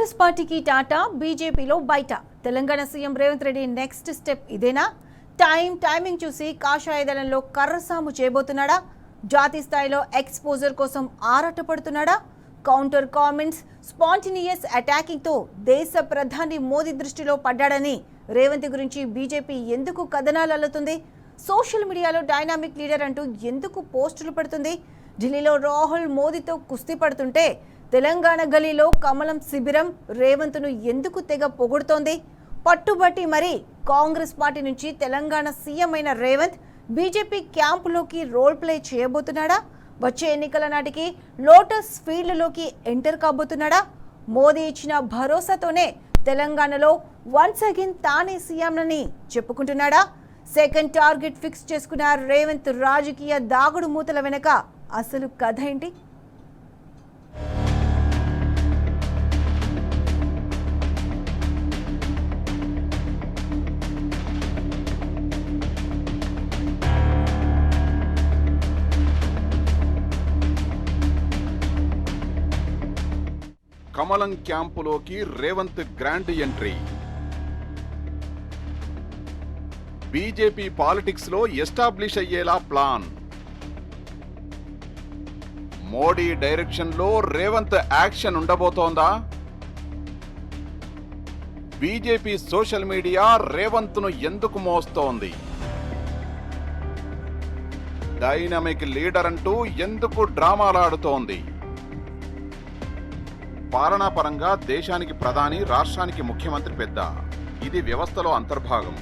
కాంగ్రెస్ పార్టీకి టాటా, బీజేపీలో బయట. Telangana CM Revanth Reddy next step ఇదేనా? టైమింగ్ చూసి కాషాయ దళంలో కర్రసాము చేయబోతున్నాడా? జాతీయ స్థాయిలో ఎక్స్పోజర్ కోసం ఆరాటపడుతున్నాడా? కౌంటర్ కామెంట్స్, స్పాంటినియస్ అటాకింగ్తో దేశ ప్రధాని మోదీ దృష్టిలో పడ్డాడని రేవంత్ గురించి బీజేపీ ఎందుకు కథనాలు అల్లుతుంది? సోషల్ మీడియాలో డైనామిక్ లీడర్ అంటూ ఎందుకు పోస్టులు పెడుతుంది? ఢిల్లీలో రాహుల్ మోదీతో కుస్తీ పడుతుంటే తెలంగాణ గలీలో కమలం శిబిరం రేవంత్ను ఎందుకు తెగ పొగుడుతోంది? పట్టుబట్టి మరి కాంగ్రెస్ పార్టీ నుంచి తెలంగాణ సీఎం అయిన రేవంత్ బీజేపీ క్యాంపులోకి రోల్ ప్లే చేయబోతున్నాడా? వచ్చే ఎన్నికల నాటికి లోటస్ ఫీల్డ్లోకి ఎంటర్ కాబోతున్నాడా? మోదీ ఇచ్చిన భరోసాతోనే తెలంగాణలో వన్స్ అగైన్ తానే సీఎంని చెప్పుకుంటున్నాడా? సెకండ్ టార్గెట్ ఫిక్స్ చేసుకున్న రేవంత్ రాజకీయ దాగుడు మూతల వెనక అసలు కథ ఏంటి? కమలం క్యాంపులోకి Revanth grand entry. BJP politics లో ఎస్టాబ్లిష్ అయ్యేలా ప్లాన్. మోడీ డైరెక్షన్ లో రేవంత్ యాక్షన్ ఉండబోతోందా? బీజేపీ సోషల్ మీడియా రేవంత్ ను ఎందుకు మోస్తోంది? డైనమిక్ లీడర్ అంటూ ఎందుకు డ్రామాలాడుతోంది? పాలనా పరంగా దేశానికి ప్రధాని, రాష్ట్రానికి ముఖ్యమంత్రి పెద్ద. ఇది వ్యవస్థలో అంతర్భాగం.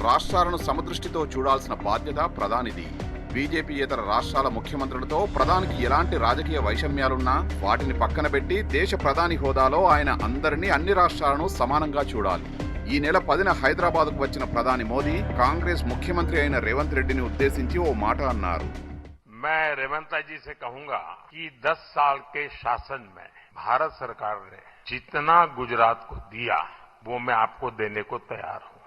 రాష్ట్రాలను సమదృష్టితో చూడాల్సిన బాధ్యత ప్రధానిది. బీజేపీయేతర రాష్ట్రాల ముఖ్యమంత్రులతో ప్రధానికి ఎలాంటి రాజకీయ వైషమ్యాలున్నా వాటిని పక్కన పెట్టి దేశ ప్రధాని హోదాలో ఆయన అందరినీ, అన్ని రాష్ట్రాలను సమానంగా చూడాలి. ఈ నెల 10న హైదరాబాద్కు వచ్చిన ప్రధాని మోదీ కాంగ్రెస్ ముఖ్యమంత్రి అయిన రేవంత్ రెడ్డిని ఉద్దేశించి ఓ మాట అన్నారు. मैं रेवंत जी से कहूंगा कि 10 साल के शासन में भारत सरकार ने जितना गुजरात को दिया वो मैं आपको देने को तैयार हूं,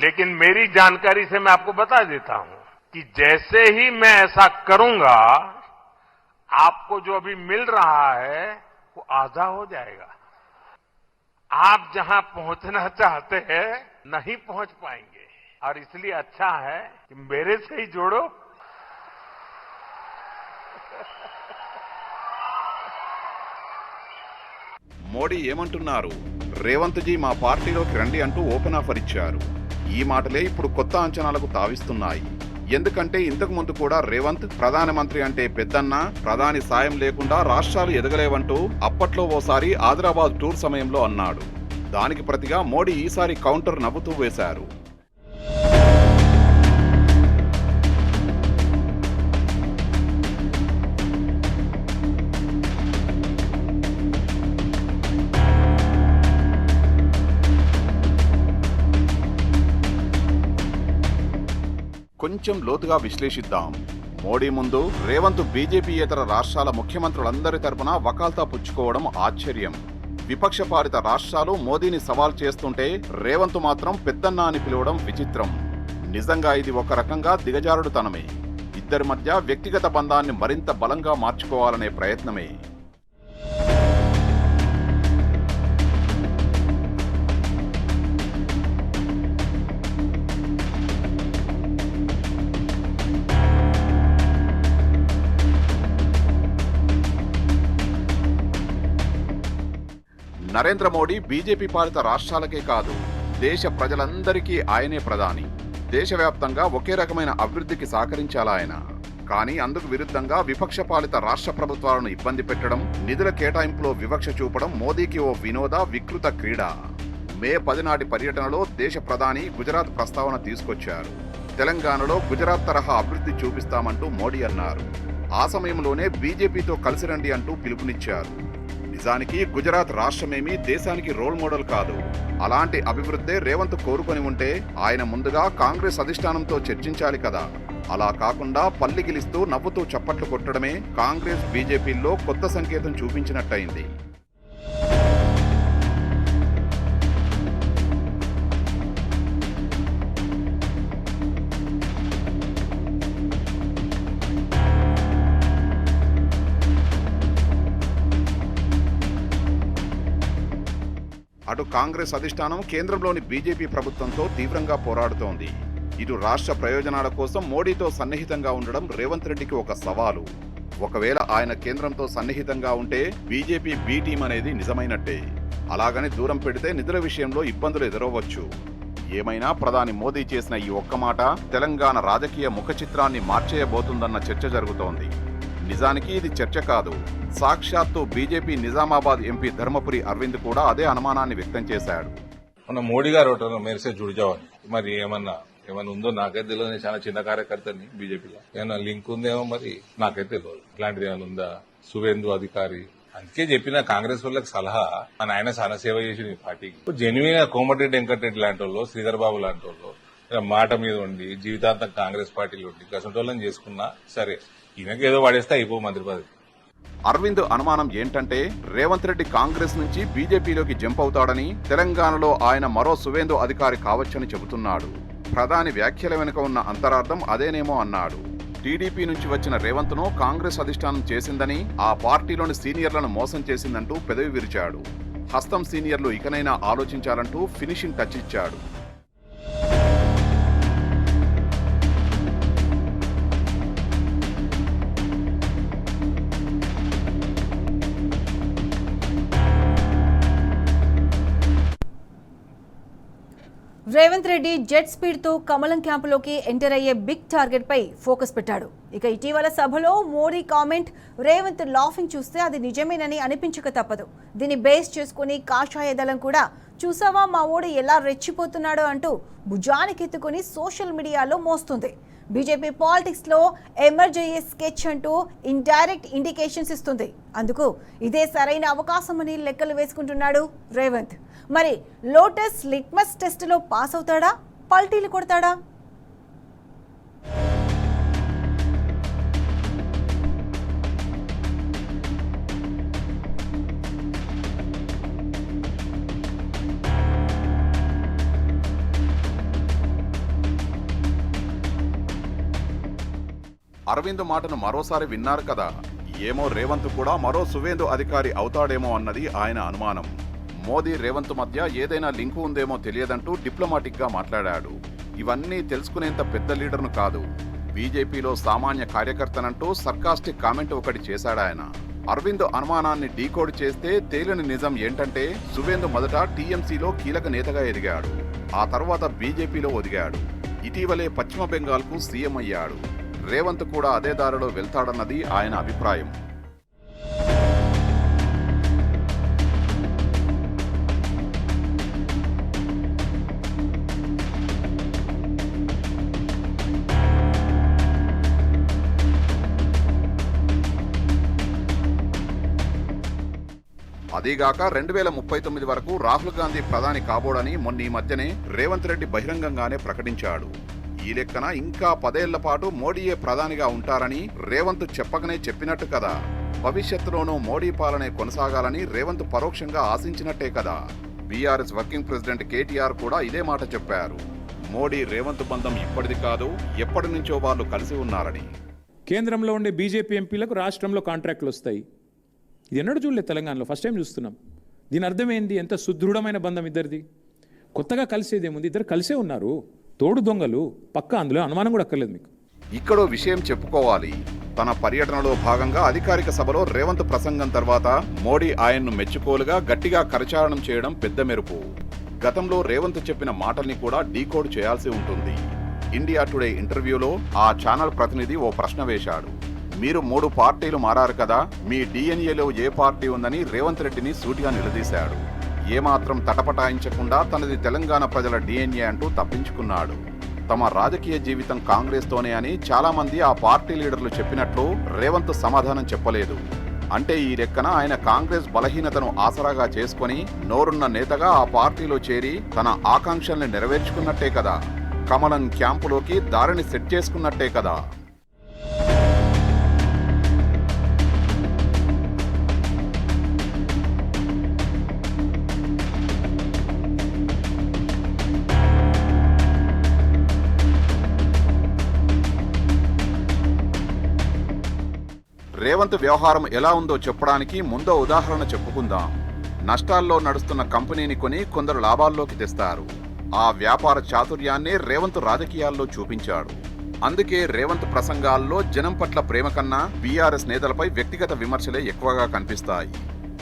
लेकिन मेरी जानकारी से मैं आपको बता देता हूं कि जैसे ही मैं ऐसा करूंगा आपको जो अभी मिल रहा है वो आधा हो जाएगा. आप जहां पहुंचना चाहते हैं नहीं पहुंच पाएंगे और इसलिए अच्छा है कि मेरे से ही जोड़ो. మోడీ ఏమంటున్నారు? రేవంత్ జీ మా పార్టీలోకి రండి అంటూ ఓపెన్ ఆఫర్ ఇచ్చారు. ఈ మాటలే ఇప్పుడు కొత్త అంచనాలకు తావిస్తున్నాయి. ఎందుకంటే ఇంతకు ముందు కూడా రేవంత్ ప్రధానమంత్రి అంటే పెద్దన్న, ప్రధాని సాయం లేకుండా రాష్ట్రాలు ఎదగలేవంటూ అప్పట్లో ఓసారి ఆదిలాబాద్ టూర్ సమయంలో అన్నాడు. దానికి ప్రతిగా మోడీ ఈసారి కౌంటర్ నవ్వుతూ వేశారు. కొంచెం లోతుగా విశ్లేషిద్దాం. మోడీ ముందు రేవంత్ బీజేపీయేతర రాష్ట్రాల ముఖ్యమంత్రులందరి తరపున వకాల్తా పుచ్చుకోవడం ఆశ్చర్యం. విపక్షపాలిత రాష్ట్రాలు మోదీని సవాల్ చేస్తుంటే రేవంత్ మాత్రం పెద్దన్న అని పిలవడం విచిత్రం. నిజంగా ఇది ఒక రకంగా దిగజారుడుతనమే. ఇద్దరి మధ్య వ్యక్తిగత బంధాన్ని మరింత బలంగా మార్చుకోవాలనే ప్రయత్నమే. నరేంద్ర మోడీ బీజేపీ పాలిత రాష్ట్రాలకే కాదు, దేశ ప్రజలందరికీ ఆయనే ప్రధాని. దేశవ్యాప్తంగా ఒకే రకమైన అభివృద్ధికి సహకరించాలా ఆయన. కానీ అందుకు విరుద్ధంగా విపక్ష పాలిత రాష్ట్ర ప్రభుత్వాలను ఇబ్బంది పెట్టడం, నిధుల కేటాయింపులో వివక్ష చూపడం మోదీకి ఓ వికృత క్రీడ. మే 10 నాటి పర్యటనలో దేశ ప్రధాని గుజరాత్ ప్రస్తావన తీసుకొచ్చారు. తెలంగాణలో గుజరాత్ తరహా అభివృద్ధి చూపిస్తామంటూ మోడీ అన్నారు. ఆ సమయంలోనే బీజేపీతో కలిసి రండి అంటూ పిలుపునిచ్చారు. నిజానికి గుజరాత్ రాష్ట్రమేమీ దేశానికి రోల్ మోడల్ కాదు. అలాంటి అభివృద్ధే రేవంత్ కోరుకొని ఉంటే ఆయన ముందుగా కాంగ్రెస్ అధిష్టానంతో చర్చించాలి కదా. అలా కాకుండా పల్లి గిలిస్తూ నవ్వుతూ చప్పట్లు కొట్టడమే కాంగ్రెస్ బీజేపీల్లో కొత్త సంకేతం చూపించినట్టయింది. అటు కాంగ్రెస్ అధిష్టానం కేంద్రంలోని బీజేపీ ప్రభుత్వంతో తీవ్రంగా పోరాడుతోంది. ఇటు రాష్ట్ర ప్రయోజనాల కోసం మోడీతో సన్నిహితంగా ఉండడం రేవంత్ రెడ్డికి ఒక సవాలు. ఒకవేళ ఆయన కేంద్రంతో సన్నిహితంగా ఉంటే బీజేపీ బీ టీం అనేది నిజమైనట్టే. అలాగని దూరం పెడితే నిధుల విషయంలో ఇబ్బందులు ఎదురవచ్చు. ఏమైనా ప్రధాని మోదీ చేసిన ఈ ఒక్క మాట తెలంగాణ రాజకీయ ముఖ చిత్రాన్ని మార్చేయబోతుందన్న చర్చ జరుగుతోంది. నిజానికి ఇది చర్చ కాదు. సాక్షాత్తు బీజేపీ నిజామాబాద్ ఎంపీ ధర్మపురి అరవింద్ కూడా అదే అనుమానాన్ని వ్యక్తం చేశాడు. మన మోడీ గారు మేరసే జుడిజావని మరి ఏమన్నా ఉందో నాకైతే తెలియదు. నేను చాలా చిన్న కార్యకర్తని బీజేపీలో. ఏమన్నా లింక్ ఉందేమో మరి నాకైతే తెలియదు. ఇట్లాంటిది ఏమైనా ఉందా? సువేందు అధికారి అందుకే చెప్పిన కాంగ్రెస్ వాళ్ళకి సలహా, మన ఆయన చాలా సేవ చేసి ఈ పార్టీకి జెన్యున్ గా కోమటిరెడ్డి వెంకటరెడ్డి లాంటి వాళ్ళు, శ్రీధర్ బాబు లాంటి వాళ్ళు మాట మీద ఉండి జీవితాంతం కాంగ్రెస్ పార్టీలో ఉండి కసంటోళ్ళని చేసుకున్నా సరే, ఈయనకి ఏదో వాడేస్తే అయిపో మంత్రి పదవి. అరవింద్ అనుమానం ఏంటంటే రేవంత్ రెడ్డి కాంగ్రెస్ నుంచి బీజేపీలోకి జంప్ అవుతాడని, తెలంగాణలో ఆయన మరో సువేందు అధికారి కావచ్చని చెబుతున్నాడు. ప్రధాని వ్యాఖ్యల వెనుక ఉన్న అంతరార్థం అదేనేమో అన్నాడు. టీడీపీ నుంచి వచ్చిన రేవంత్ ను కాంగ్రెస్ అధిష్టానం చేసిందని, ఆ పార్టీలోని సీనియర్లను మోసం చేసిందంటూ పెదవి విరిచాడు. హస్తం సీనియర్లు ఇకనైనా ఆలోచించాలంటూ ఫినిషింగ్ టచ్ ఇచ్చాడు. రేవంత్ రెడ్డి జెట్ స్పీడ్ తో కమలం క్యాంపులోకి ఎంటర్ అయ్యే బిగ్ టార్గెట్ పై ఫోకస్ పెట్టాడు. ఇక ఇటీవల సభలో మోడీ కామెంట్ రేవంత్ లాఫింగ్ చూస్తే అది నిజమేనని అనిపించక తప్పదు. దీన్ని బేస్ చేసుకుని కాషాయ దళం కూడా చూసావా మా ఓడి ఎలా రెచ్చిపోతున్నాడో అంటూ భుజానికెత్తుకుని సోషల్ మీడియాలో మోస్తుంది. బీజేపీ పాలిటిక్స్ లో ఎమర్జ్ అయ్యే స్కెచ్ అంటూ ఇండైరెక్ట్ ఇండికేషన్స్ ఇస్తుంది. అందుకు ఇదే సరైన అవకాశమని లెక్కలు వేసుకుంటున్నాడు రేవంత్. మరి లోటస్ లిట్మస్ టెస్ట్ లో పాస్ అవుతాడా, పల్టీలు కొడతాడా? అరవింద్ మాటను మరోసారి విన్నారు కదా. ఏమో రేవంత్ కూడా మరో సువేందు అధికారి అవుతాడేమో అన్నది ఆయన అనుమానం. మోదీ రేవంత్ మధ్య ఏదైనా లింకు ఉందేమో తెలియదంటూ డిప్లొమాటిక్ గా మాట్లాడాడు. ఇవన్నీ తెలుసుకునేంత పెద్ద లీడర్ను కాదు, బీజేపీలో సామాన్య కార్యకర్తనంటూ సర్కాస్టిక్ కామెంట్ ఒకటి చేశాడాయన. అరవింద్ అనుమానాన్ని డీకోడ్ చేస్తే తేలిన నిజం ఏంటంటే సువేందు మొదట టీఎంసీలో కీలక నేతగా ఎదిగాడు. ఆ తర్వాత బీజేపీలో ఒదిగాడు. ఇటీవలే పశ్చిమ బెంగాల్కు సీఎం అయ్యాడు. రేవంత్ కూడా అదే దారిలో వెళ్తాడన్నది ఆయన అభిప్రాయం. అదీగాక 2039 వరకు రాహుల్ గాంధీ ప్రధాని కాబోడని మొన్న ఈ మధ్యనే రేవంత్ రెడ్డి బహిరంగంగానే ప్రకటించాడు. ఈ లెక్కన ఇంకా 10 ఏళ్ల పాటు మోడీయే ప్రధానిగా ఉంటారని రేవంత్ చెప్పకనే చెప్పినట్టు కదా. భవిష్యత్తులోనూ మోడీ పాలనే కొనసాగాలని రేవంత్ పరోక్షంగా ఆశించినట్టే కదా. బీఆర్ఎస్ వర్కింగ్ ప్రెసిడెంట్ కేటీఆర్ కూడా ఇదే మాట చెప్పారు. మోడీ రేవంత్ బంధం ఇప్పటిది కాదు, ఎప్పటి నుంచో వాళ్ళు కలిసి ఉన్నారని. కేంద్రంలో ఉండే బీజేపీ ఎంపీలకు రాష్ట్రంలో కాంట్రాక్టులు వస్తాయి. ఇది ఎన్నడూ చూడలేదు తెలంగాణలో, ఫస్ట్ టైం చూస్తున్నాం. దీని అర్థం ఏంది? ఎంత సుదృఢమైన బంధం ఇద్దరిది. కొత్తగా కలిసేదేముంది, ఇద్దరు కలిసే ఉన్నారు. తోడు దొంగలు పక్కా, అందులో అనుమానం కూడా అక్కర్లేదు మీకు. ఇక్కడో విషయం చెప్పుకోవాలి. తన పర్యటనలో భాగంగా అధికారిక సభలో రేవంత్ ప్రసంగం తర్వాత మోడీ ఆయన్ను మెచ్చుకోలుగా గట్టిగా కరచాలనం చేయడం పెద్ద మెరుపు. గతంలో రేవంత్ చెప్పిన మాటల్ని కూడా డీకోడ్ చేయాల్సి ఉంటుంది. ఇండియా టుడే ఇంటర్వ్యూలో ఆ ఛానల్ ప్రతినిధి ఓ ప్రశ్న వేశాడు. మీరు 3 పార్టీలు మారారు కదా, మీ డిఎన్ఏలో ఏ పార్టీ ఉందని రేవంత్ రెడ్డిని సూటిగా నిలదీశాడు. ఏమాత్రం తటపటాయించకుండా తనది తెలంగాణ ప్రజల డిఎన్ఏ అంటూ తప్పించుకున్నాడు. తమ రాజకీయ జీవితం కాంగ్రెస్ తోనే అని చాలా మంది ఆ పార్టీ లీడర్లు చెప్పినట్లు రేవంత్ సమాధానం చెప్పలేదు. అంటే ఈ లెక్కన ఆయన కాంగ్రెస్ బలహీనతను ఆసరాగా చేసుకుని నోరున్న నేతగా ఆ పార్టీలో చేరి తన ఆకాంక్షల్ని నెరవేర్చుకున్నట్టే కదా. కమలం క్యాంపులోకి దారిని సెట్ చేసుకున్నట్టే కదా. రేవంత్ వ్యవహారం ఎలా ఉందో చెప్పడానికి ముందో ఉదాహరణ చెప్పుకుందాం. నష్టాల్లో నడుస్తున్న కంపెనీని కొని కొందరు లాభాల్లోకి తెస్తారు. ఆ వ్యాపార చాతుర్యాన్నే రేవంత్ రాజకీయాల్లో చూపించాడు. అందుకే రేవంత్ ప్రసంగాల్లో జనం పట్ల ప్రేమ కన్నా బీఆర్ఎస్ నేతలపై వ్యక్తిగత విమర్శలే ఎక్కువగా కనిపిస్తాయి.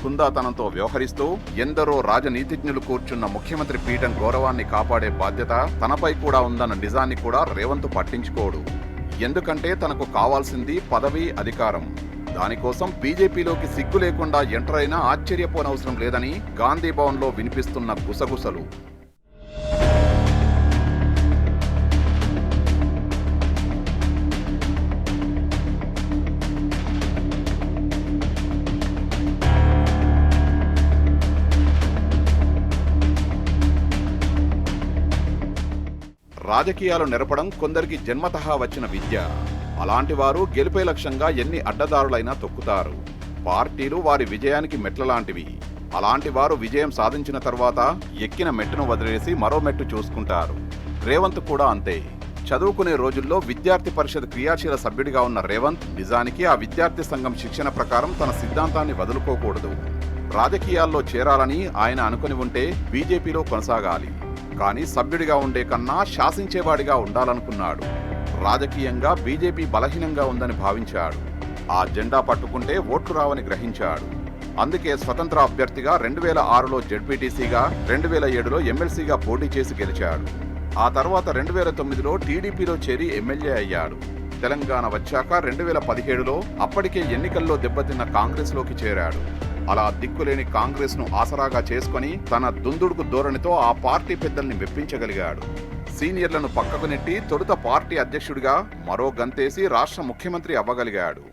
హుందాతనంతో వ్యవహరిస్తూ ఎందరో రాజనీతిజ్ఞులు కూర్చున్న ముఖ్యమంత్రి పీఠం గౌరవాన్ని కాపాడే బాధ్యత తనపై కూడా ఉందన్న నిజాన్ని కూడా రేవంత్ పట్టించుకోడు. ఎందుకంటే తనకు కావాల్సింది పదవి, అధికారం. దానికోసం బీజేపీలోకి సిగ్గు లేకుండా ఎంటర్ అయినా ఆశ్చర్యపోనవసరం లేదని గాంధీ భవన్లో వినిపిస్తున్న గుసగుసలు. రాజకీయాలు నెరపడం కొందరికి జన్మతహా వచ్చిన విద్య. అలాంటి వారు గెలిపే లక్ష్యంగా ఎన్ని అడ్డదారులైనా తొక్కుతారు. పార్టీలు వారి విజయానికి మెట్లలాంటివి. అలాంటి వారు విజయం సాధించిన తర్వాత ఎక్కిన మెట్టును వదిలేసి మరో మెట్టు చూసుకుంటారు. రేవంత్ కూడా అంతే. చదువుకునే రోజుల్లో విద్యార్థి పరిషత్ క్రియాశీల సభ్యుడిగా ఉన్న రేవంత్ నిజానికి ఆ విద్యార్థి సంఘం శిక్షణ ప్రకారం తన సిద్ధాంతాన్ని వదులుకోకూడదు. రాజకీయాల్లో చేరాలని ఆయన అనుకుని ఉంటే బీజేపీలో కొనసాగాలి. కానీ సభ్యుడిగా ఉండే కన్నా శాసించేవాడిగా ఉండాలనుకున్నాడు. రాజకీయంగా బీజేపీ బలహీనంగా ఉందని భావించాడు. ఆ జెండా పట్టుకుంటే ఓట్లు రావని గ్రహించాడు. అందుకే స్వతంత్ర అభ్యర్థిగా 2006లో జెడ్పీటీసీగా, 2007లో ఎమ్మెల్సీగా పోటీ చేసి గెలిచాడు. ఆ తర్వాత 2009లో టీడీపీలో చేరి ఎమ్మెల్యే అయ్యాడు. తెలంగాణ వచ్చాక 2017లో అప్పటికే ఎన్నికల్లో దెబ్బతిన్న కాంగ్రెస్లోకి చేరాడు. అలా దిక్కులేని కాంగ్రెస్ ను ఆసరాగా చేసుకుని తన దుందుడుకు ధోరణితో ఆ పార్టీ పెద్దల్ని మెప్పించగలిగాడు. సీనియర్లను పక్కకు నెట్టి తొలుత పార్టీ అధ్యక్షుడిగా, మరో గంతేసి రాష్ట్ర ముఖ్యమంత్రి అవ్వగలిగాడు.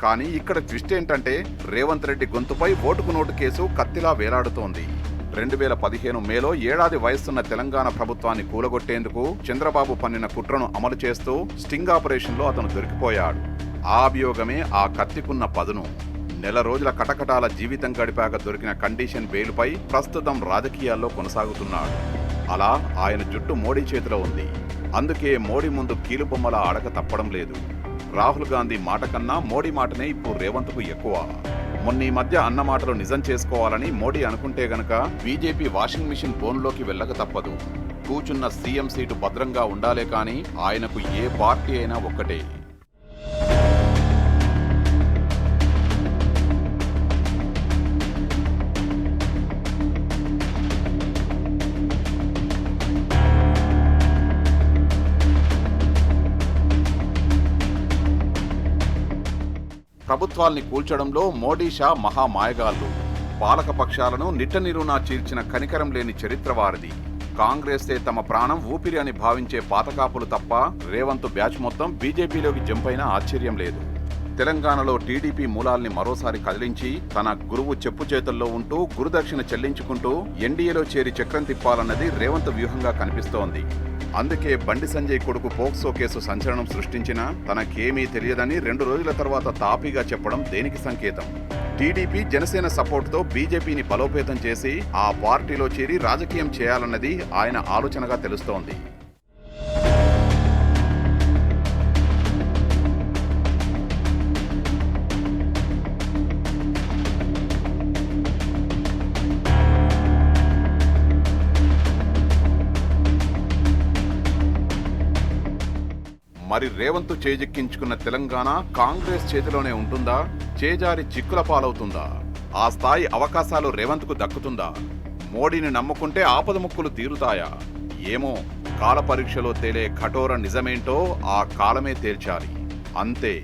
కానీ ఇక్కడ ట్విస్ట్ ఏంటంటే రేవంత్ రెడ్డి గొంతుపై ఓటుకు నోటు కేసు కత్తిలా వేలాడుతోంది. 2015 మేలో ఏడాది వయస్సున్న తెలంగాణ ప్రభుత్వాన్ని కూలగొట్టేందుకు చంద్రబాబు పన్నిన కుట్రను అమలు చేస్తూ స్టింగ్ ఆపరేషన్లో అతను దొరికిపోయాడు. ఆ అభియోగమే ఆ కత్తికున్న పదును. నెల రోజుల కటకటాల జీవితం గడిపాక దొరికిన కండిషన్ బెయిల్పై ప్రస్తుతం రాజకీయాల్లో కొనసాగుతున్నాడు. అలా ఆయన జుట్టు మోడీ చేతిలో ఉంది. అందుకే మోడీ ముందు కీలుబొమ్మల ఆడక తప్పడం లేదు. రాహుల్ గాంధీ మాట కన్నా మోడీ మాటనే ఇప్పుడు రేవంత్కు ఎక్కువ. మొన్న ఈ మధ్య అన్న మాటలు నిజం చేసుకోవాలని మోడీ అనుకుంటే గనక బీజేపీ వాషింగ్ మిషన్ బోన్లోకి వెళ్ళక తప్పదు. కూచున్న సీఎం సీటు భద్రంగా ఉండాలే కానీ ఆయనకు ఏ పార్టీ అయినా ఒక్కటే. ప్రభుత్వాల్ని కూల్చడంలో మోడీ, షా మహా మాయగాళ్లు. పాలక పక్షాలను నిట్టనిరునా చీల్చిన కనికరం లేని చరిత్ర వారిది. కాంగ్రెసే తమ ప్రాణం ఊపిరి అని భావించే పాతకాపులు తప్ప రేవంత్ బ్యాచ్ మొత్తం బీజేపీలోకి జంపైనా ఆశ్చర్యం లేదు. తెలంగాణలో టీడీపీ మూలాల్ని మరోసారి కదిలించి తన గురువు చెప్పు చేతుల్లో ఉంటూ గురుదక్షిణ చెల్లించుకుంటూ ఎన్డీఏలో చేరి చక్రం తిప్పాలన్నది రేవంత్ వ్యూహంగా కనిపిస్తోంది. అందుకే బండి సంజయ్ కొడుకు పోక్సో కేసు సంచలనం సృష్టించినా తనకేమీ తెలియదని 2 రోజుల తర్వాత తాపీగా చెప్పడం దేనికి సంకేతం? టీడీపీ, జనసేన సపోర్టుతో బీజేపీని బలోపేతం చేసి ఆ పార్టీలో చేరి రాజకీయం చేయాలన్నది ఆయన ఆలోచనగా తెలుస్తోంది. మరి రేవంత్ చేజెక్కించుకున్న తెలంగాణ కాంగ్రెస్ చేతిలోనే ఉంటుందా? చేజారి చిక్కుల పాలవుతుందా? ఆ స్థాయి అవకాశాలు రేవంత్కు దక్కుతుందా? మోడీని నమ్ముకుంటే ఆపద ముక్కులు తీరుతాయా? ఏమో, కాల పరీక్షలో తేలే కఠోర నిజమేంటో ఆ కాలమే తేల్చాలి. అంతే.